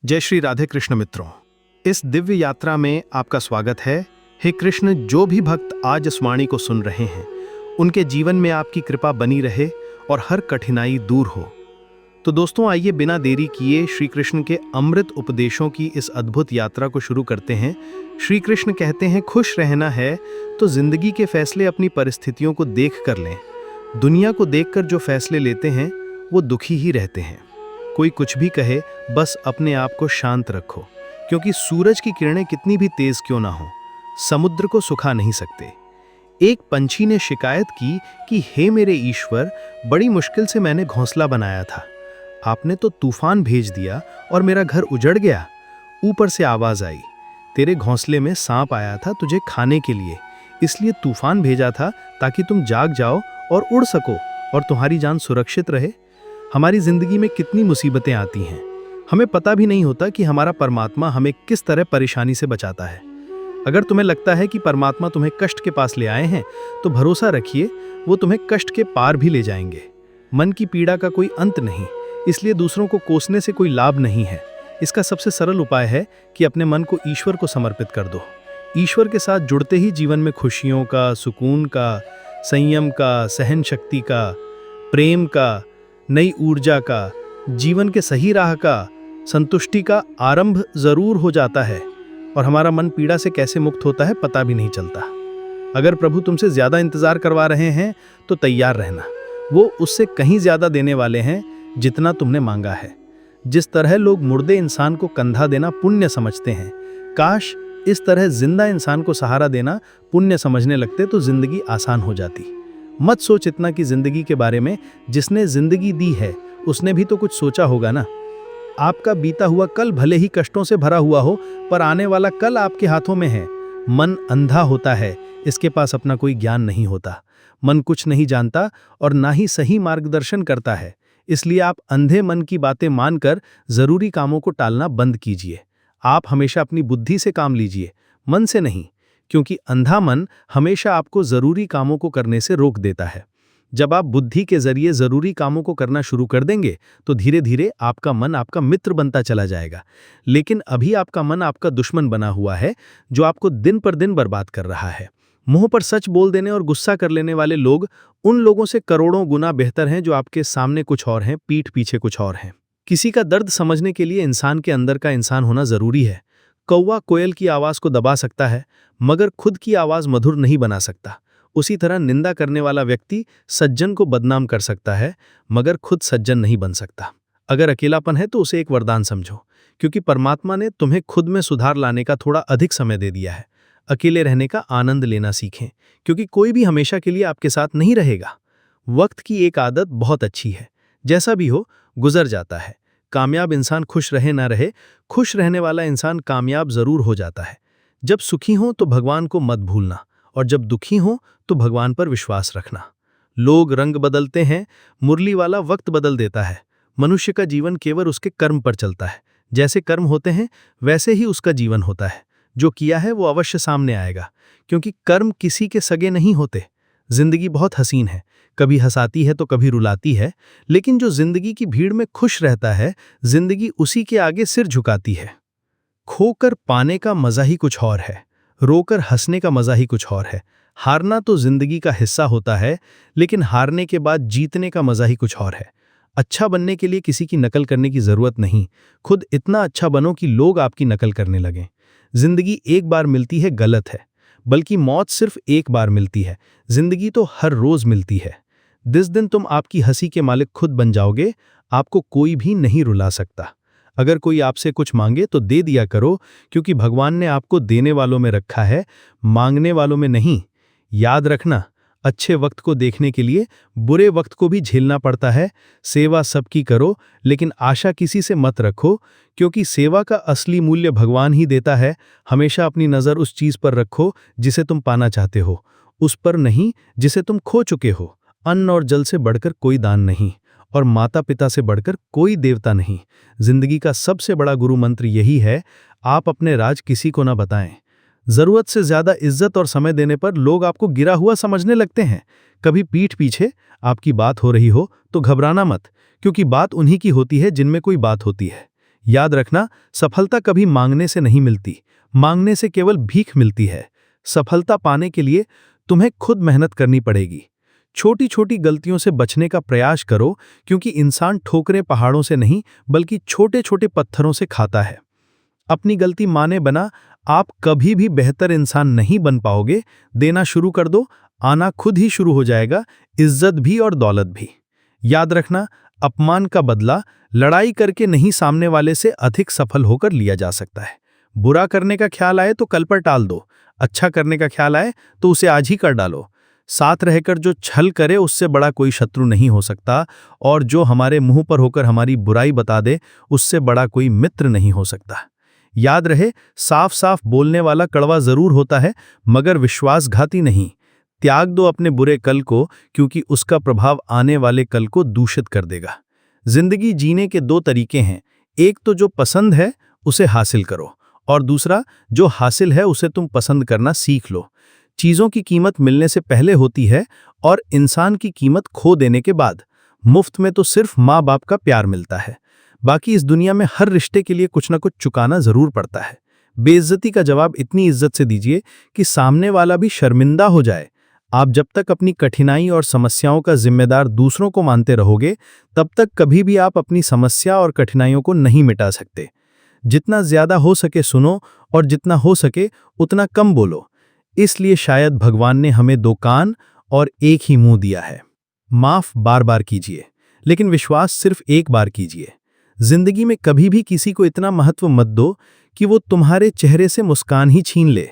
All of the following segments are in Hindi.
जय श्री राधे कृष्ण मित्रों, इस दिव्य यात्रा में आपका स्वागत है। हे कृष्ण, जो भी भक्त आज इस वाणी को सुन रहे हैं उनके जीवन में आपकी कृपा बनी रहे और हर कठिनाई दूर हो। तो दोस्तों, आइए बिना देरी किए श्री कृष्ण के अमृत उपदेशों की इस अद्भुत यात्रा को शुरू करते हैं। श्री कृष्ण कहते हैं, खुश रहना है तो जिंदगी के फैसले अपनी परिस्थितियों को देख कर लें। दुनिया को देखकर जो फैसले लेते हैं वो दुखी ही रहते हैं। कोई कुछ भी कहे, बस अपने आप को शांत रखो, क्योंकि सूरज की किरणें कितनी भी तेज क्यों ना हो, समुद्र को सुखा नहीं सकते। एक पंछी ने शिकायत की कि हे मेरे ईश्वर, बड़ी मुश्किल से मैंने घोंसला बनाया था, आपने तो तूफान भेज दिया और मेरा घर उजड़ गया। ऊपर से आवाज आई, तेरे घोंसले में सांप आया था तुझे खाने के लिए, इसलिए तूफान भेजा था ताकि तुम जाग जाओ और उड़ सको और तुम्हारी जान सुरक्षित रहे। हमारी जिंदगी में कितनी मुसीबतें आती हैं, हमें पता भी नहीं होता कि हमारा परमात्मा हमें किस तरह परेशानी से बचाता है। अगर तुम्हें लगता है कि परमात्मा तुम्हें कष्ट के पास ले आए हैं, तो भरोसा रखिए, वो तुम्हें कष्ट के पार भी ले जाएंगे। मन की पीड़ा का कोई अंत नहीं, इसलिए दूसरों को कोसने से कोई लाभ नहीं है। इसका सबसे सरल उपाय है कि अपने मन को ईश्वर को समर्पित कर दो। ईश्वर के साथ जुड़ते ही जीवन में खुशियों का, सुकून का, संयम का, सहन शक्ति का, प्रेम का, नई ऊर्जा का, जीवन के सही राह का, संतुष्टि का आरंभ जरूर हो जाता है और हमारा मन पीड़ा से कैसे मुक्त होता है पता भी नहीं चलता। अगर प्रभु तुमसे ज्यादा इंतजार करवा रहे हैं तो तैयार रहना, वो उससे कहीं ज्यादा देने वाले हैं जितना तुमने मांगा है। जिस तरह लोग मुर्दे इंसान को कंधा देना पुण्य समझते हैं, काश इस तरह जिंदा इंसान को सहारा देना पुण्य समझने लगते तो जिंदगी आसान हो जाती। मत सोच इतना कि जिंदगी के बारे में, जिसने जिंदगी दी है उसने भी तो कुछ सोचा होगा ना। आपका बीता हुआ कल भले ही कष्टों से भरा हुआ हो, पर आने वाला कल आपके हाथों में है। मन अंधा होता है, इसके पास अपना कोई ज्ञान नहीं होता। मन कुछ नहीं जानता और ना ही सही मार्गदर्शन करता है, इसलिए आप अंधे मन की बातें मानकर जरूरी कामों को टालना बंद कीजिए। आप हमेशा अपनी बुद्धि से काम लीजिए, मन से नहीं, क्योंकि अंधा मन हमेशा आपको जरूरी कामों को करने से रोक देता है। जब आप बुद्धि के जरिए जरूरी कामों को करना शुरू कर देंगे तो धीरे धीरे आपका मन आपका मित्र बनता चला जाएगा। लेकिन अभी आपका मन आपका दुश्मन बना हुआ है, जो आपको दिन पर दिन बर्बाद कर रहा है। मुंह पर सच बोल देने और गुस्सा कर लेने वाले लोग उन लोगों से करोड़ों गुना बेहतर हैं जो आपके सामने कुछ और हैं, पीठ पीछे कुछ और हैं। किसी का दर्द समझने के लिए इंसान के अंदर का इंसान होना जरूरी है। कौवा कोयल की आवाज को दबा सकता है, मगर खुद की आवाज मधुर नहीं बना सकता। उसी तरह निंदा करने वाला व्यक्ति सज्जन को बदनाम कर सकता है, मगर खुद सज्जन नहीं बन सकता। अगर अकेलापन है तो उसे एक वरदान समझो, क्योंकि परमात्मा ने तुम्हें खुद में सुधार लाने का थोड़ा अधिक समय दे दिया है। अकेले रहने का आनंद लेना सीखें, क्योंकि कोई भी हमेशा के लिए आपके साथ नहीं रहेगा। वक्त की एक आदत बहुत अच्छी है, जैसा भी हो गुजर जाता है। कामयाब इंसान खुश रहे ना रहे, खुश रहने वाला इंसान कामयाब जरूर हो जाता है। जब सुखी हो तो भगवान को मत भूलना, और जब दुखी हो तो भगवान पर विश्वास रखना। लोग रंग बदलते हैं, मुरली वाला वक्त बदल देता है। मनुष्य का जीवन केवल उसके कर्म पर चलता है। जैसे कर्म होते हैं वैसे ही उसका जीवन होता है। जो किया है वो अवश्य सामने आएगा, क्योंकि कर्म किसी के सगे नहीं होते। जिंदगी बहुत हसीन है, कभी हंसाती है तो कभी रुलाती है, लेकिन जो जिंदगी की भीड़ में खुश रहता है, जिंदगी उसी के आगे सिर झुकाती है। खोकर पाने का मजा ही कुछ और है, रोकर हंसने का मजा ही कुछ और है। हारना तो जिंदगी का हिस्सा होता है, लेकिन हारने के बाद जीतने का मजा ही कुछ और है। अच्छा बनने के लिए किसी की नकल करने की जरूरत नहीं, खुद इतना अच्छा बनो कि लोग आपकी नकल करने लगें। जिंदगी एक बार मिलती है गलत है, बल्कि मौत सिर्फ एक बार मिलती है, जिंदगी तो हर रोज मिलती है। जिस दिन तुम आपकी हंसी के मालिक खुद बन जाओगे, आपको कोई भी नहीं रुला सकता। अगर कोई आपसे कुछ मांगे तो दे दिया करो, क्योंकि भगवान ने आपको देने वालों में रखा है, मांगने वालों में नहीं। याद रखना, अच्छे वक्त को देखने के लिए बुरे वक्त को भी झेलना पड़ता है। सेवा सबकी करो, लेकिन आशा किसी से मत रखो, क्योंकि सेवा का असली मूल्य भगवान ही देता है। हमेशा अपनी नज़र उस चीज़ पर रखो जिसे तुम पाना चाहते हो, उस पर नहीं जिसे तुम खो चुके हो। अन्न और जल से बढ़कर कोई दान नहीं, और माता पिता से बढ़कर कोई देवता नहीं। जिंदगी का सबसे बड़ा गुरु मंत्र यही है, आप अपने राज किसी को ना बताएं। जरूरत से ज्यादा इज्जत और समय देने पर लोग आपको गिरा हुआ समझने लगते हैं। कभी पीठ पीछे आपकी बात हो रही हो तो घबराना मत, क्योंकि बात उन्हीं की होती है जिनमें कोई बात होती है। याद रखना, सफलता कभी मांगने से नहीं मिलती, मांगने से केवल भीख मिलती है। सफलता पाने के लिए तुम्हें खुद मेहनत करनी पड़ेगी। छोटी छोटी गलतियों से बचने का प्रयास करो, क्योंकि इंसान ठोकरें पहाड़ों से नहीं बल्कि छोटे छोटे पत्थरों से खाता है। अपनी गलती माने बना आप कभी भी बेहतर इंसान नहीं बन पाओगे। देना शुरू कर दो, आना खुद ही शुरू हो जाएगा, इज्जत भी और दौलत भी। याद रखना, अपमान का बदला लड़ाई करके नहीं, सामने वाले से अधिक सफल होकर लिया जा सकता है। बुरा करने का ख्याल आए तो कल पर टाल दो, अच्छा करने का ख्याल आए तो उसे आज ही कर डालो। साथ रहकर जो छल करे उससे बड़ा कोई शत्रु नहीं हो सकता, और जो हमारे मुंह पर होकर हमारी बुराई बता दे उससे बड़ा कोई मित्र नहीं हो सकता। याद रहे, साफ साफ बोलने वाला कड़वा जरूर होता है मगर विश्वासघाती नहीं। त्याग दो अपने बुरे कल को, क्योंकि उसका प्रभाव आने वाले कल को दूषित कर देगा। जिंदगी जीने के दो तरीके हैं, एक तो जो पसंद है उसे हासिल करो, और दूसरा जो हासिल है उसे तुम पसंद करना सीख लो। चीजों की कीमत मिलने से पहले होती है और इंसान की कीमत खो देने के बाद। मुफ्त में तो सिर्फ माँ बाप का प्यार मिलता है, बाकी इस दुनिया में हर रिश्ते के लिए कुछ ना कुछ चुकाना जरूर पड़ता है। बेइज्जती का जवाब इतनी इज्जत से दीजिए कि सामने वाला भी शर्मिंदा हो जाए। आप जब तक अपनी कठिनाई और समस्याओं का जिम्मेदार दूसरों को मानते रहोगे, तब तक कभी भी आप अपनी समस्या और कठिनाइयों को नहीं मिटा सकते। जितना ज्यादा हो सके सुनो, और जितना हो सके उतना कम बोलो। इसलिए शायद भगवान ने हमें दो कान और एक ही मुंह दिया है। माफ बार बार कीजिए, लेकिन विश्वास सिर्फ एक बार कीजिए। जिंदगी में कभी भी किसी को इतना महत्व मत दो कि वो तुम्हारे चेहरे से मुस्कान ही छीन ले।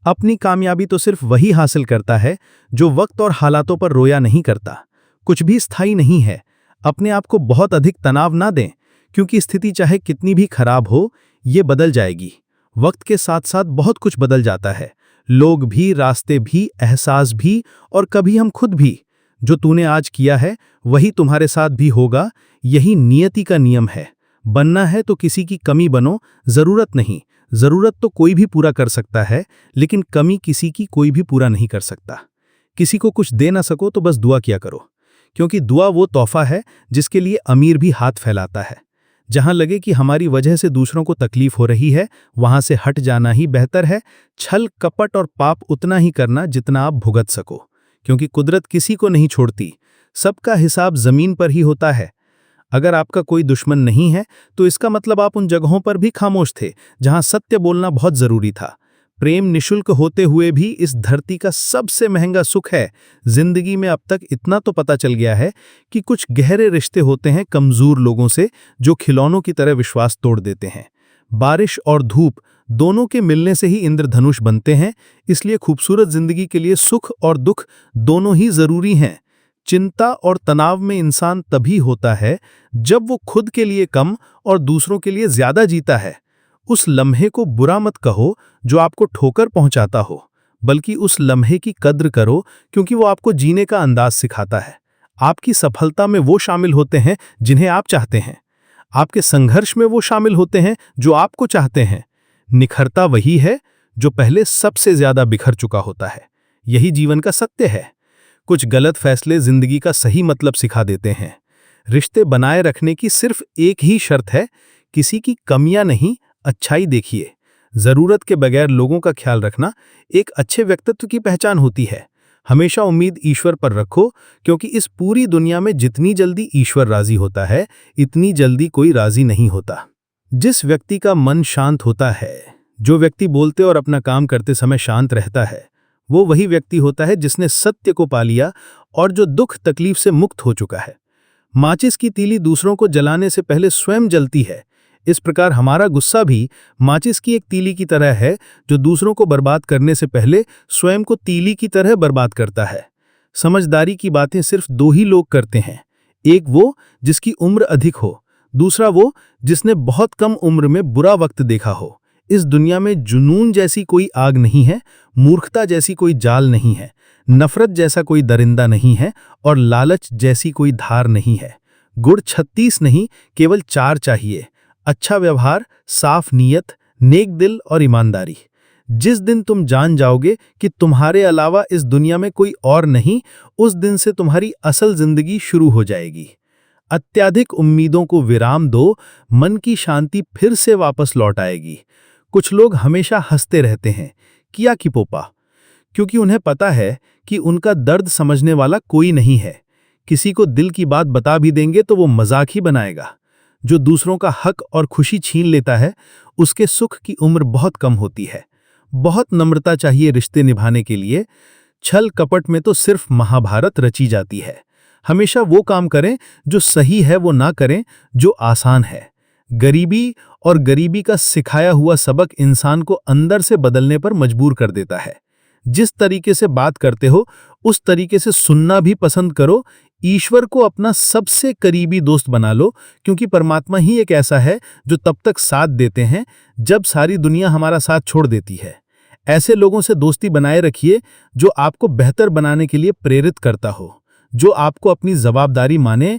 अपनी कामयाबी तो सिर्फ वही हासिल करता है जो वक्त और हालातों पर रोया नहीं करता। कुछ भी स्थायी नहीं है। अपने आप को बहुत अधिक तनाव ना दें, क्योंकि स्थिति चाहे कितनी भी खराब हो, ये बदल जाएगी। वक्त के साथ साथ बहुत कुछ बदल जाता है, लोग भी, रास्ते भी, एहसास भी, और कभी हम खुद भी। जो तूने आज किया है वही तुम्हारे साथ भी होगा। यही नियति का नियम है। बनना है तो किसी की कमी बनो, जरूरत नहीं। जरूरत तो कोई भी पूरा कर सकता है, लेकिन कमी किसी की कोई भी पूरा नहीं कर सकता। किसी को कुछ दे ना सको तो बस दुआ किया करो, क्योंकि दुआ वो तोहफा है जिसके लिए अमीर भी हाथ फैलाता है। जहां लगे कि हमारी वजह से दूसरों को तकलीफ हो रही है, वहां से हट जाना ही बेहतर है। छल, कपट और पाप उतना ही करना जितना आप भुगत सको, क्योंकि कुदरत किसी को नहीं छोड़ती। सबका हिसाब जमीन पर ही होता है। अगर आपका कोई दुश्मन नहीं है तो इसका मतलब आप उन जगहों पर भी खामोश थे जहां सत्य बोलना बहुत जरूरी था। प्रेम निशुल्क होते हुए भी इस धरती का सबसे महंगा सुख है। जिंदगी में अब तक इतना तो पता चल गया है कि कुछ गहरे रिश्ते होते हैं कमजोर लोगों से, जो खिलौनों की तरह विश्वास तोड़ देते हैं। बारिश और धूप दोनों के मिलने से ही इंद्रधनुष बनते हैं। इसलिए खूबसूरत जिंदगी के लिए सुख और दुख दोनों ही जरूरी हैं। चिंता और तनाव में इंसान तभी होता है जब वो खुद के लिए कम और दूसरों के लिए ज्यादा जीता है। उस लम्हे को बुरा मत कहो जो आपको ठोकर पहुंचाता हो, बल्कि उस लम्हे की कद्र करो, क्योंकि वो आपको जीने का अंदाज सिखाता है। आपकी सफलता में वो शामिल होते हैं जिन्हें आप चाहते हैं। आपके संघर्ष में वो शामिल होते हैं जो आपको चाहते हैं। निखरता वही है जो पहले सबसे ज्यादा बिखर चुका होता है। यही जीवन का सत्य है। कुछ गलत फैसले जिंदगी का सही मतलब सिखा देते हैं। रिश्ते बनाए रखने की सिर्फ एक ही शर्त है, किसी की कमियां नहीं, अच्छाई देखिए। जरूरत के बगैर लोगों का ख्याल रखना एक अच्छे व्यक्तित्व की पहचान होती है। हमेशा उम्मीद ईश्वर पर रखो, क्योंकि इस पूरी दुनिया में जितनी जल्दी ईश्वर राजी होता है, इतनी जल्दी कोई राजी नहीं होता। जिस व्यक्ति का मन शांत होता है, जो व्यक्ति बोलते और अपना काम करते समय शांत रहता है, वो वही व्यक्ति होता है जिसने सत्य को पा लिया और जो दुख तकलीफ से मुक्त हो चुका है। माचिस की तीली दूसरों को जलाने से पहले स्वयं जलती है। इस प्रकार हमारा गुस्सा भी माचिस की एक तीली की तरह है, जो दूसरों को बर्बाद करने से पहले स्वयं को तीली की तरह बर्बाद करता है। समझदारी की बातें सिर्फ दो ही लोग करते हैं, एक वो जिसकी उम्र अधिक हो, दूसरा वो जिसने बहुत कम उम्र में बुरा वक्त देखा हो। इस दुनिया में जुनून जैसी कोई आग नहीं है, मूर्खता जैसी कोई जाल नहीं है, नफरत जैसा कोई दरिंदा नहीं है, और लालच जैसी कोई धार नहीं है। गुण 36 नहीं, केवल 4 चाहिए: अच्छा व्यवहार, साफ नीयत, नेक दिल और ईमानदारी। जिस दिन तुम जान जाओगे कि तुम्हारे अलावा इस दुनिया में कोई और नहीं, उस दिन से तुम्हारी असल जिंदगी शुरू हो जाएगी। अत्यधिक उम्मीदों को विराम दो, मन की शांति फिर से वापस लौट आएगी। कुछ लोग हमेशा हंसते रहते हैं, किया कि पोपा, क्योंकि उन्हें पता है कि उनका दर्द समझने वाला कोई नहीं है। किसी को दिल की बात बता भी देंगे तो वो मजाक ही बनाएगा। जो दूसरों का हक और खुशी छीन लेता है, उसके सुख की उम्र बहुत कम होती है। बहुत नम्रता चाहिए रिश्ते निभाने के लिए। छल कपट में तो सिर्फ महाभारत रची जाती है। हमेशा वो काम करें जो सही है, वो ना करें जो आसान है। गरीबी और गरीबी का सिखाया हुआ सबक इंसान को अंदर से बदलने पर मजबूर कर देता है। जिस तरीके से बात करते हो, उस तरीके से सुनना भी पसंद करो। ईश्वर को अपना सबसे करीबी दोस्त बना लो, क्योंकि परमात्मा ही एक ऐसा है जो तब तक साथ देते हैं जब सारी दुनिया हमारा साथ छोड़ देती है। ऐसे लोगों से दोस्ती बनाए रखिए जो आपको बेहतर बनाने के लिए प्रेरित करता हो, जो आपको अपनी जवाबदारी माने